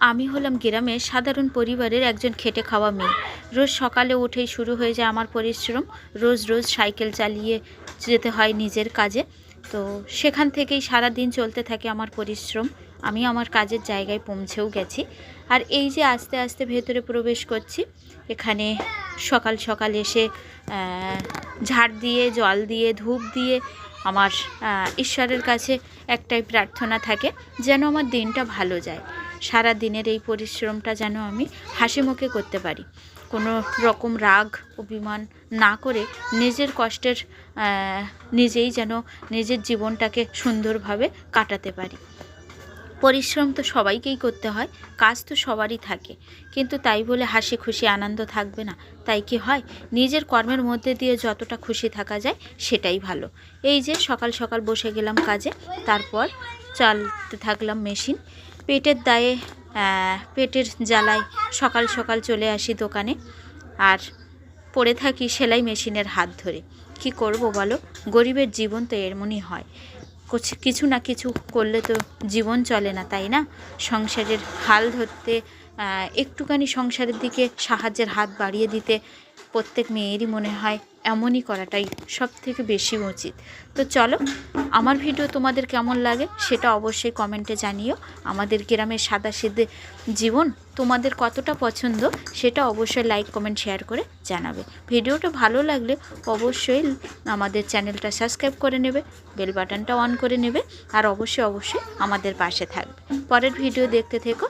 আমি হলাম গ্রামের সাধারণ পরিবারের একজন খেটে খাওয়া মেয়ে। রোজ সকালে উঠেই শুরু হয়ে যায় আমার পরিশ্রম। রোজ রোজ সাইকেল চালিয়ে যেতে হয় নিজের কাজে। তো সেখান থেকেই সারা দিন চলতে থাকে আমার পরিশ্রম। আমি আমার কাজের জায়গায় পৌঁছেও গেছি। আর এই যে আস্তে আস্তে ভেতরে প্রবেশ করছি, এখানে সকাল সকাল এসে ঝাড় দিয়ে, জল দিয়ে, ধূপ দিয়ে আমার ঈশ্বরের কাছে একটাই প্রার্থনা থাকে, যেন আমার দিনটা ভালো যায়। সারা দিনের এই পরিশ্রমটা যেন আমি হাসি মুখে করতে পারি, কোনো রকম রাগ অভিমান না করে নিজের কষ্টের নিজেই যেন নিজের জীবনটাকে সুন্দরভাবে কাটাতে পারি। পরিশ্রম তো সবাইকেই করতে হয়, কাজ তো সবারই থাকে, কিন্তু তাই বলে হাসি খুশি আনন্দ থাকবে না, তাই কি হয়? নিজের কর্মের মধ্যে দিয়ে যতটা খুশি থাকা যায় সেটাই ভালো। এই যে সকাল সকাল বসে গেলাম কাজে, তারপর চালতে থাকলাম মেশিন। পেটের দায়ে, পেটের জ্বালায় সকাল সকাল চলে আসি দোকানে, আর পড়ে থাকি সেলাই মেশিনের হাত ধরে। কি করব বলো, গরিবের জীবন তো এমনই হয়, কিছু না কিছু করলে তো জীবন চলে না, তাই না? সংসারের হাল ধরতে, একটুখানি সংসারের দিকে সাহায্যের হাত বাড়িয়ে দিতে প্রত্যেক মেয়েরই মনে হয় এমনই করাটাই সব থেকে বেশি উচিত। তো চলো, আমার ভিডিও তোমাদের কেমন লাগে সেটা অবশ্যই কমেন্টে জানিও। আমাদের গ্রামের সাদাসিধে জীবন তোমাদের কতটা পছন্দ সেটা অবশ্যই লাইক কমেন্ট শেয়ার করে জানাবে। ভিডিওটা ভালো লাগলে অবশ্যই আমাদের চ্যানেলটা সাবস্ক্রাইব করে নেবে, বেল বাটনটা অন করে নেবে, আর অবশ্যই আমাদের পাশে থাকবে। পরের ভিডিও দেখতে থেকো।